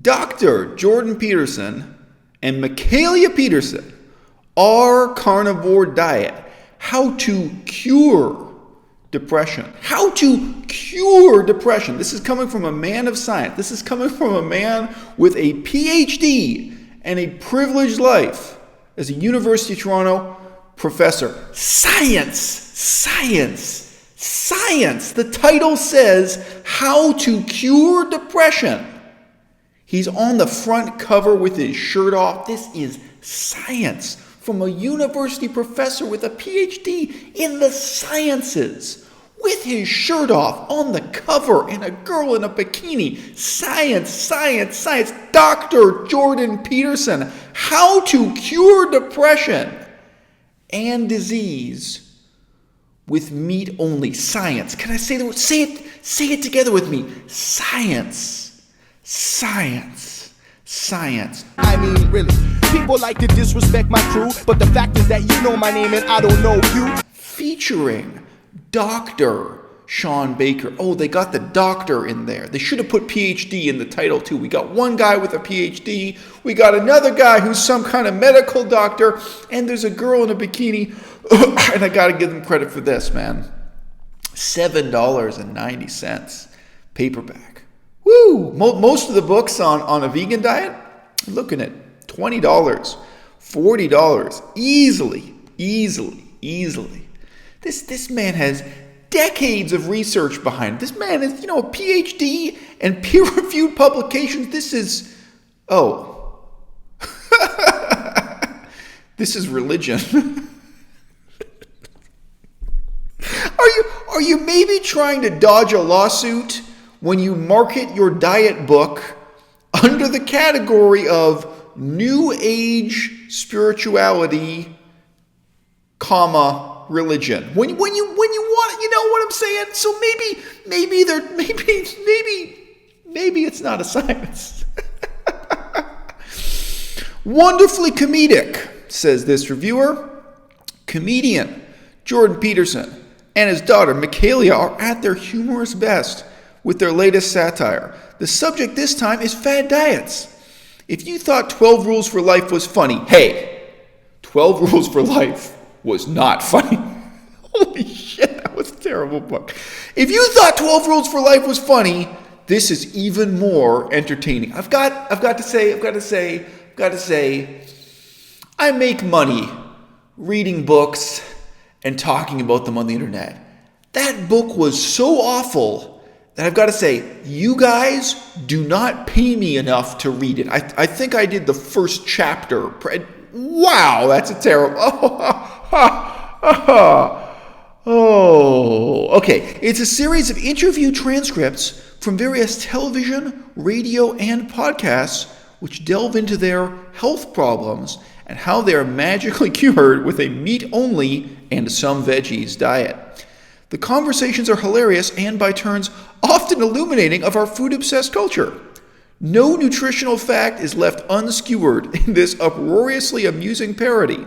Dr. Jordan Peterson and Michaela Peterson, Our Carnivore Diet, How to Cure Depression. How to cure depression. This is coming from a man of science. This is coming from a man with a PhD and a privileged life as a University of Toronto professor. Science. The title says How to Cure Depression. He's on the front cover with his shirt off. This is science from a university professor with a PhD in the sciences, with his shirt off on the cover and a girl in a bikini. Science. Dr. Jordan Peterson, How to Cure Depression and Disease with Meat Only. Science. Can I say the word? Say it together with me. Science. I mean, really, people like to disrespect my crew, but the fact is that you know my name and I don't know you. Featuring Dr. Sean Baker. Oh, they got the doctor in there. They should have put PhD in the title too. We got one guy with a PhD. We got another guy who's some kind of medical doctor. And there's a girl in a bikini. And I got to give them credit for this, man. $7.90 paperback. Woo! Most of the books on a vegan diet, I'm looking at $20, $40. Easily. This man has decades of research behind him. This man is, a PhD and peer-reviewed publications. This is, this is religion. Are you maybe trying to dodge a lawsuit when you market your diet book under the category of New Age spirituality, religion? When you want, you know what I'm saying? So maybe it's not a science. Wonderfully comedic, says this reviewer. Comedian Jordan Peterson and his daughter Michaela are at their humorous best with their latest satire. The subject this time is fad diets. If you thought 12 Rules for Life was funny, hey, 12 Rules for Life was not funny. Holy shit, that was a terrible book. If you thought 12 Rules for Life was funny, this is even more entertaining. I've got to say, I make money reading books and talking about them on the internet. That book was so awful that I've got to say, you guys do not pay me enough to read it. I think I did the first chapter. Wow, that's a terrible... Okay. It's a series of interview transcripts from various television, radio, and podcasts which delve into their health problems and how they are magically cured with a meat-only and some veggies diet. The conversations are hilarious and, by turns, often illuminating of our food-obsessed culture. No nutritional fact is left unskewered in this uproariously amusing parody.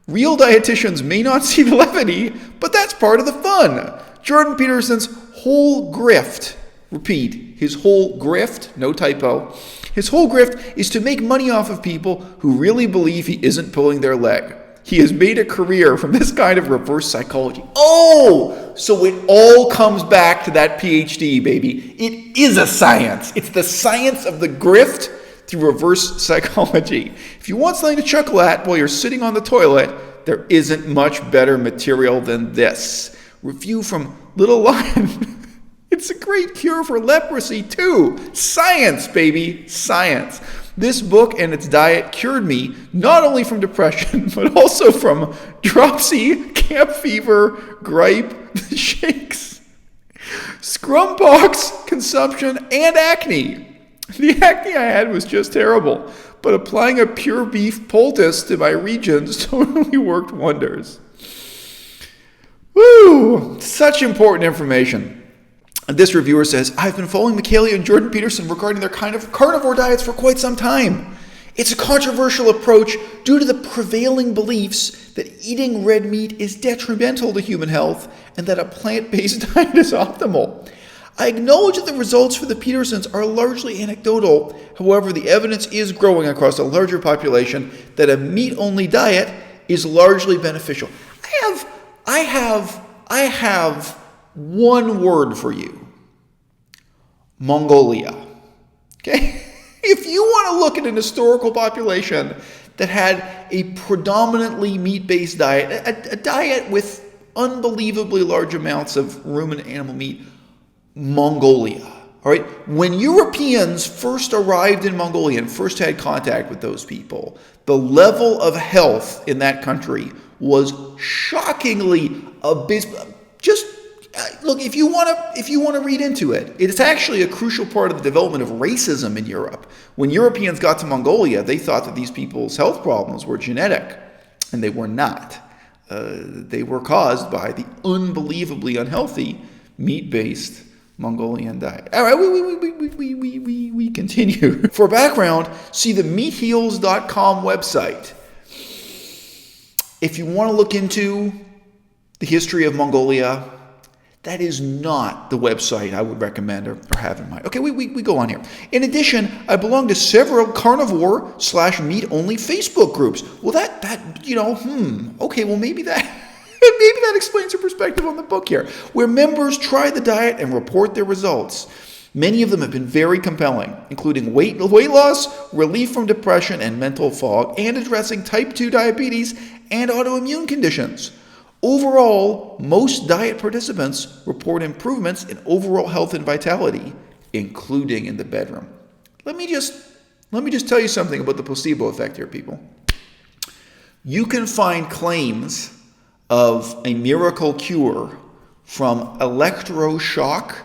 Real dietitians may not see the levity, but that's part of the fun. Jordan Peterson's whole grift, repeat, his whole grift, no typo, his whole grift is to make money off of people who really believe he isn't pulling their leg. He has made a career from this kind of reverse psychology. Oh, so it all comes back to that PhD, baby. It is a science. It's the science of the grift through reverse psychology. If you want something to chuckle at while you're sitting on the toilet, there isn't much better material than this. Review from Little Lion. It's a great cure for leprosy, too. Science, baby. Science. This book and its diet cured me not only from depression, but also from dropsy, camp fever, gripe, the shakes, scrumpox, consumption, and acne. The acne I had was just terrible, but applying a pure beef poultice to my regions totally worked wonders. Woo! Such important information. This reviewer says, I've been following Michaela and Jordan Peterson regarding their kind of carnivore diets for quite some time. It's a controversial approach due to the prevailing beliefs that eating red meat is detrimental to human health and that a plant-based diet is optimal. I acknowledge that the results for the Petersons are largely anecdotal. However, the evidence is growing across a larger population that a meat-only diet is largely beneficial. I have one word for you. Mongolia. Okay? If you want to look at an historical population that had a predominantly meat-based diet, a diet with unbelievably large amounts of ruminant animal meat, Mongolia. All right? When Europeans first arrived in Mongolia and first had contact with those people, the level of health in that country was shockingly abysmal. Just look, if you want to read into it, it's actually a crucial part of the development of racism in Europe. When Europeans got to Mongolia, they thought that these people's health problems were genetic, and they were not. They were caused by the unbelievably unhealthy meat-based Mongolian diet. All right, we continue. For background, see the meatheals.com website. If you want to look into the history of Mongolia, that is not the website I would recommend or have in mind. Okay, we go on here. In addition, I belong to several carnivore/meat-only Facebook groups. Well, okay, well maybe that explains your perspective on the book here, where members try the diet and report their results. Many of them have been very compelling, including weight loss, relief from depression and mental fog, and addressing type 2 diabetes and autoimmune conditions. Overall, most diet participants report improvements in overall health and vitality, including in the bedroom. Let me just tell you something about the placebo effect here, people. You can find claims of a miracle cure from electroshock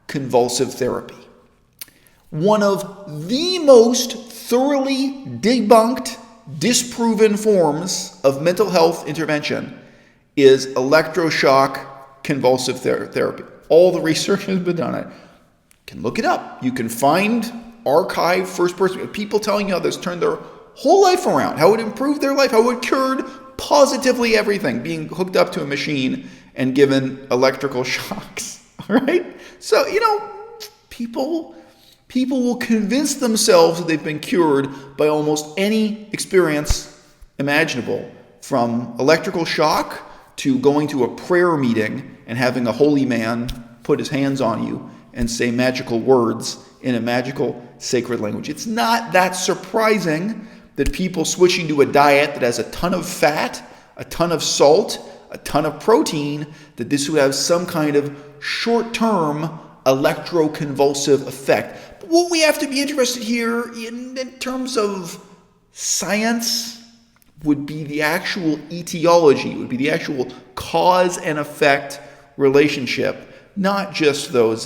convulsive therapy. One of the most thoroughly debunked, disproven forms of mental health intervention is electroshock convulsive therapy. All the research has been done on it. You can look it up. You can find archived first-person people telling you how this turned their whole life around, how it improved their life, how it cured positively everything, being hooked up to a machine and given electrical shocks. All right? So, people will convince themselves that they've been cured by almost any experience imaginable, from electrical shock to going to a prayer meeting and having a holy man put his hands on you and say magical words in a magical sacred language. It's not that surprising that people switching to a diet that has a ton of fat, a ton of salt, a ton of protein, that this would have some kind of short-term electroconvulsive effect. But what we have to be interested here in terms of science would be the actual etiology, would be the actual cause and effect relationship, not just those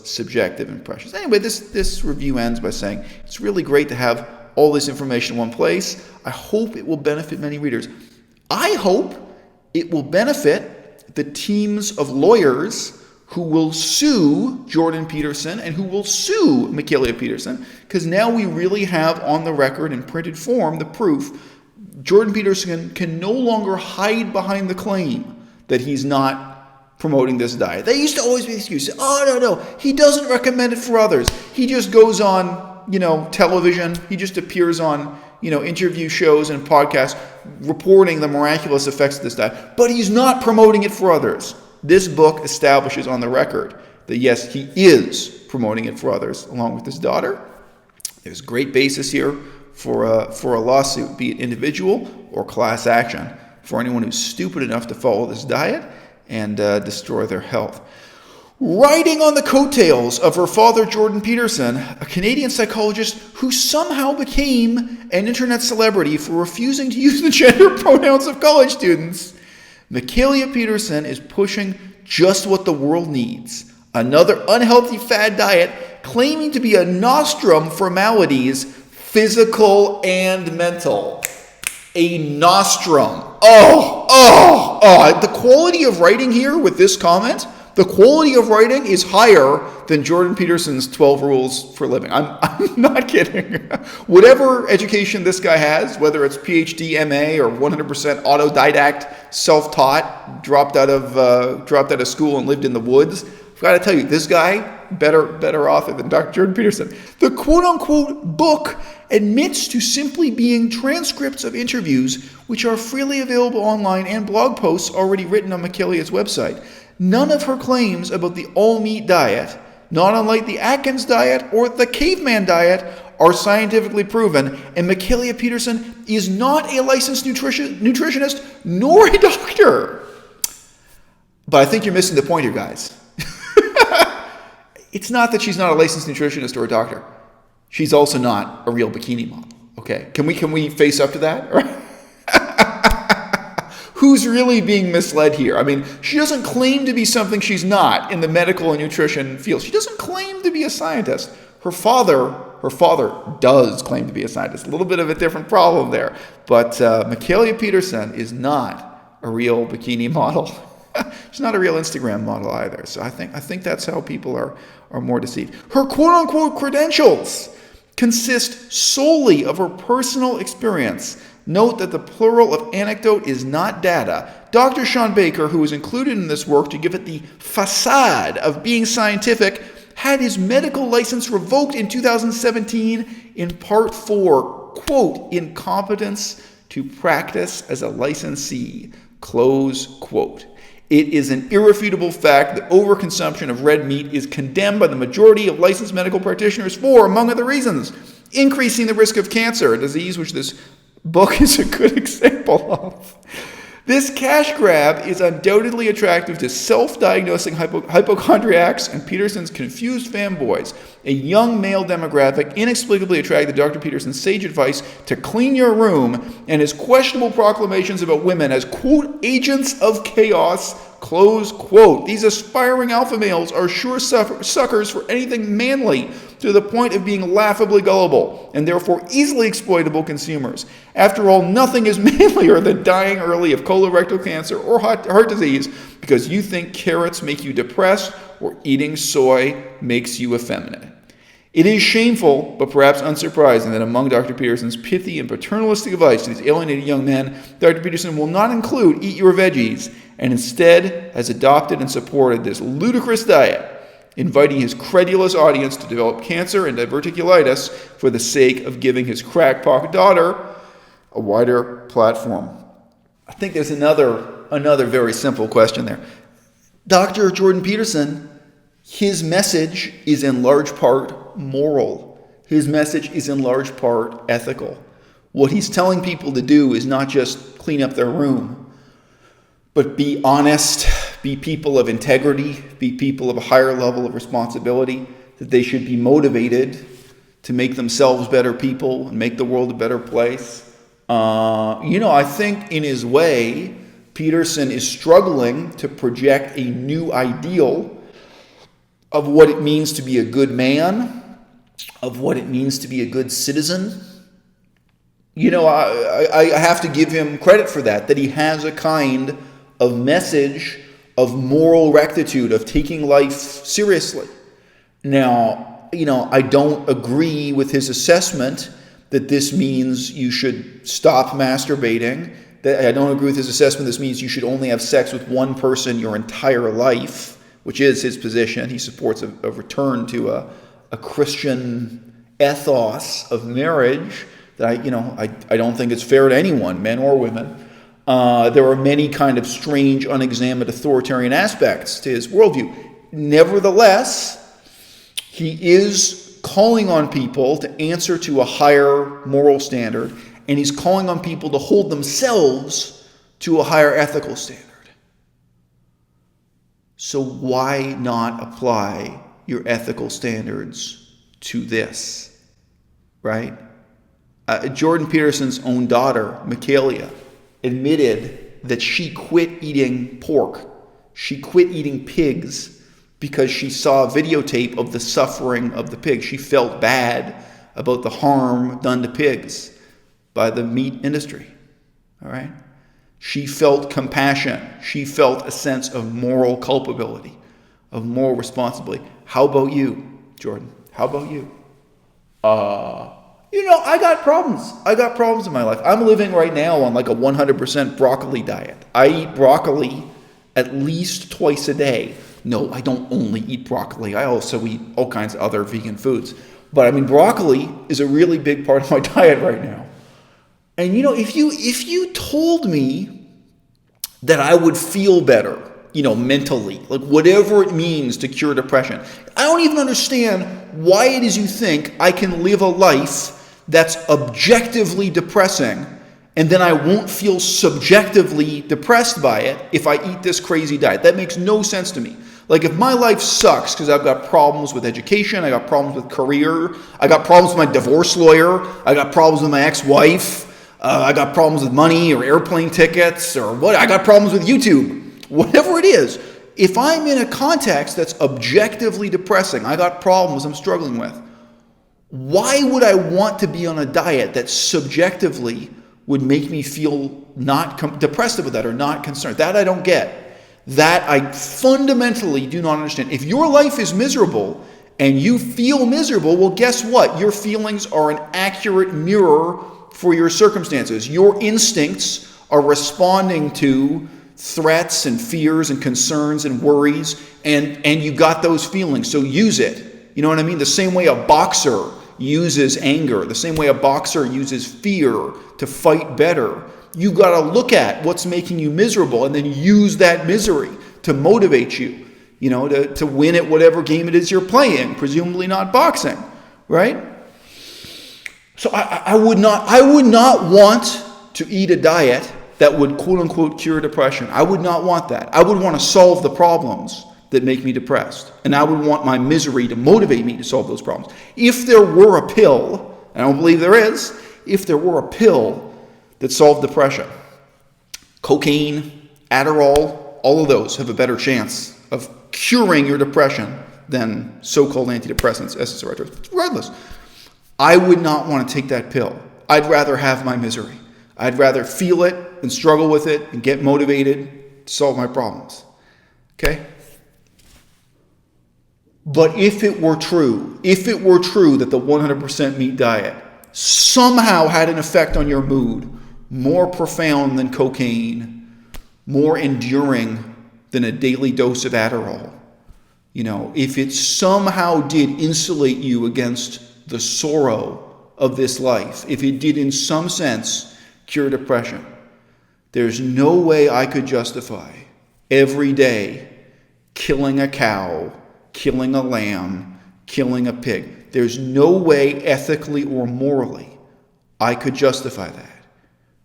subjective impressions. Anyway, this review ends by saying it's really great to have all this information in one place. I hope it will benefit many readers. I hope it will benefit the teams of lawyers who will sue Jordan Peterson and who will sue Michaela Peterson, because now we really have on the record in printed form the proof. Jordan Peterson can no longer hide behind the claim that he's not promoting this diet. They used to always be the excuse, no, he doesn't recommend it for others. He just goes on, television. He just appears on, interview shows and podcasts reporting the miraculous effects of this diet. But he's not promoting it for others. This book establishes on the record that, yes, he is promoting it for others, along with his daughter. There's great basis here for a lawsuit, be it individual or class action, for anyone who's stupid enough to follow this diet and destroy their health. Riding on the coattails of her father, Jordan Peterson, a Canadian psychologist who somehow became an internet celebrity for refusing to use the gender pronouns of college students, Michaela Peterson is pushing just what the world needs: another unhealthy fad diet claiming to be a nostrum for maladies, physical and mental. A nostrum. The quality of writing here with this comment, the quality of writing is higher than Jordan Peterson's 12 rules for living. I'm not kidding. Whatever education this guy has, whether it's PhD, MA, or 100% autodidact, self-taught, dropped out of school and lived in the woods, I've got to tell you, this guy, better author than Dr. Jordan Peterson. The quote-unquote book admits to simply being transcripts of interviews which are freely available online and blog posts already written on Michaelia's website. None of her claims about the all-meat diet, not unlike the Atkins diet or the caveman diet, are scientifically proven, and Michaelia Peterson is not a licensed nutritionist nor a doctor. But I think you're missing the point here, guys. It's not that she's not a licensed nutritionist or a doctor. She's also not a real bikini model. Okay, can we face up to that? Who's really being misled here? I mean, she doesn't claim to be something she's not in the medical and nutrition field. She doesn't claim to be a scientist. Her father does claim to be a scientist. A little bit of a different problem there. But Michaelia Peterson is not a real bikini model. She's not a real Instagram model either. So I think that's how people are more deceived. Her quote-unquote credentials consist solely of her personal experience. Note that the plural of anecdote is not data. Dr. Sean Baker, who was included in this work to give it the facade of being scientific, had his medical license revoked in 2017 in part 4, quote, incompetence to practice as a licensee, close quote. It is an irrefutable fact that overconsumption of red meat is condemned by the majority of licensed medical practitioners for, among other reasons, increasing the risk of cancer, a disease which this book is a good example of. This cash grab is undoubtedly attractive to self-diagnosing hypochondriacs and Peterson's confused fanboys, a young male demographic inexplicably attracted to Dr. Peterson's sage advice to clean your room and his questionable proclamations about women as, quote, agents of chaos, close quote. These aspiring alpha males are sure suckers for anything manly, to the point of being laughably gullible and therefore easily exploitable consumers. After all, nothing is manlier than dying early of colorectal cancer or heart disease because you think carrots make you depressed or eating soy makes you effeminate. It is shameful, but perhaps unsurprising, that among Dr. Peterson's pithy and paternalistic advice to these alienated young men, Dr. Peterson will not include eat your veggies, and instead has adopted and supported this ludicrous diet, inviting his credulous audience to develop cancer and diverticulitis for the sake of giving his crackpot daughter a wider platform. I think there's another very simple question there. Dr. Jordan Peterson, his message is in large part moral. His message is in large part ethical. What he's telling people to do is not just clean up their room, but be honest, be people of integrity, be people of a higher level of responsibility, that they should be motivated to make themselves better people and make the world a better place. I think in his way, Peterson is struggling to project a new ideal of what it means to be a good man, of what it means to be a good citizen. I have to give him credit for that he has a kind of message of moral rectitude, of taking life seriously. Now, I don't agree with his assessment that this means you should stop masturbating. I don't agree with his assessment this means you should only have sex with one person your entire life, which is his position. He supports a return to a Christian ethos of marriage that I don't think it's fair to anyone, men or women. There are many kind of strange, unexamined authoritarian aspects to his worldview. Nevertheless, he is calling on people to answer to a higher moral standard, and he's calling on people to hold themselves to a higher ethical standard. So why not apply your ethical standards to this, right? Jordan Peterson's own daughter, Michaelia, admitted that she quit eating pork. She quit eating pigs because she saw a videotape of the suffering of the pigs. She felt bad about the harm done to pigs by the meat industry. All right? She felt compassion. She felt a sense of moral culpability, of moral responsibility. How about you, Jordan? How about you? I got problems. I got problems in my life. I'm living right now on like a 100% broccoli diet. I eat broccoli at least twice a day. No, I don't only eat broccoli. I also eat all kinds of other vegan foods. But I mean, broccoli is a really big part of my diet right now. And if you told me that I would feel better, mentally, like whatever it means to cure depression, I don't even understand why it is you think I can live a life that's objectively depressing and then I won't feel subjectively depressed by it if I eat this crazy diet. That makes no sense to me. Like, if my life sucks because I've got problems with education, I got problems with career, I got problems with my divorce lawyer, I got problems with my ex-wife, I got problems with money or airplane tickets or what, I got problems with YouTube, whatever it is. If I'm in a context that's objectively depressing, I got problems I'm struggling with, why would I want to be on a diet that subjectively would make me feel not depressed with that or not concerned? That I don't get. That I fundamentally do not understand. If your life is miserable and you feel miserable, well, guess what? Your feelings are an accurate mirror for your circumstances. Your instincts are responding to threats and fears and concerns and worries, and you got those feelings, so use it. You know what I mean? The same way a boxer uses anger, the same way a boxer uses fear to fight better. You've got to look at what's making you miserable and then use that misery to motivate you, to win at whatever game it is you're playing, presumably not boxing, right? So I would not want to eat a diet that would quote unquote cure depression. I would not want that. I would want to solve the problems that make me depressed. And I would want my misery to motivate me to solve those problems. If there were a pill, and I don't believe there is, if there were a pill that solved depression, cocaine, Adderall, all of those have a better chance of curing your depression than so-called antidepressants, SSRIs. Regardless, I would not want to take that pill. I'd rather have my misery. I'd rather feel it and struggle with it and get motivated to solve my problems. Okay? But if it were true that the 100% meat diet somehow had an effect on your mood more profound than cocaine, more enduring than a daily dose of Adderall, if it somehow did insulate you against the sorrow of this life, if it did in some sense cure depression, there's no way I could justify every day killing a cow, killing a lamb, killing a pig. There's no way ethically or morally I could justify that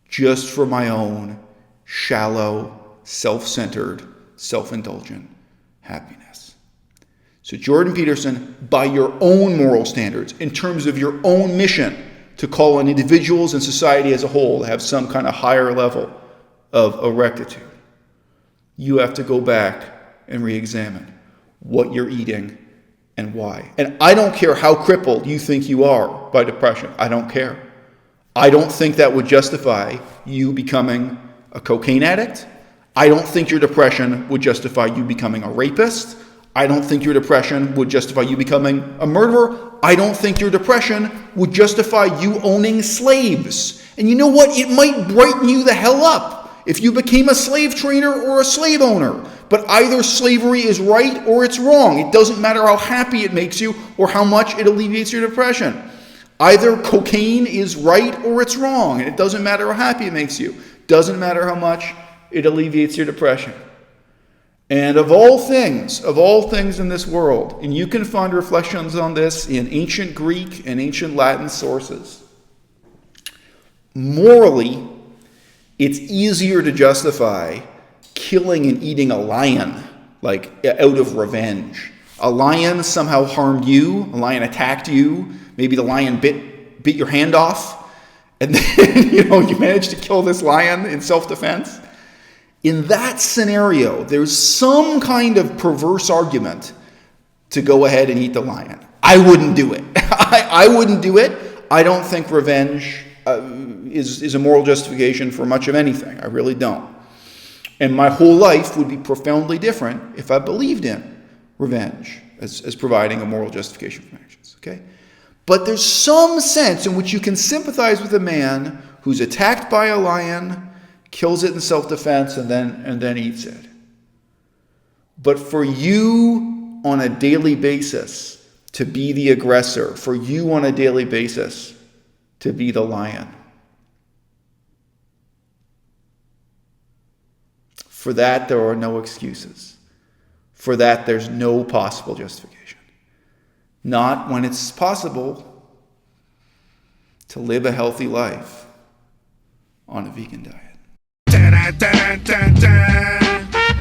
just for my own shallow, self-centered, self-indulgent happiness. So Jordan Peterson, by your own moral standards, in terms of your own mission to call on individuals and society as a whole to have some kind of higher level of rectitude, you have to go back and re-examine what you're eating and why. And I don't care how crippled you think you are by depression. I don't care. I don't think that would justify you becoming a cocaine addict. I don't think your depression would justify you becoming a rapist. I don't think your depression would justify you becoming a murderer. I don't think your depression would justify you owning slaves. And you know what? It might brighten you the hell up if you became a slave trader or a slave owner. But either slavery is right or it's wrong. It doesn't matter how happy it makes you or how much it alleviates your depression. Either cocaine is right or it's wrong, and it doesn't matter how happy it makes you. Doesn't matter how much it alleviates your depression. And of all things in this world, and you can find reflections on this in ancient Greek and ancient Latin sources, morally, it's easier to justify killing and eating a lion, like out of revenge. A lion somehow harmed you, a lion attacked you, maybe the lion bit your hand off, and then you managed to kill this lion in self-defense. In that scenario, there's some kind of perverse argument to go ahead and eat the lion. I wouldn't do it. I wouldn't do it. I don't think revenge is a moral justification for much of anything. I really don't. And my whole life would be profoundly different if I believed in revenge as providing a moral justification for my actions. Okay? But there's some sense in which you can sympathize with a man who's attacked by a lion, kills it in self-defense, and then eats it. But for you on a daily basis to be the aggressor, for you on a daily basis to be the lion, for that there are no excuses. For that there's no possible justification. Not when it's possible to live a healthy life on a vegan diet.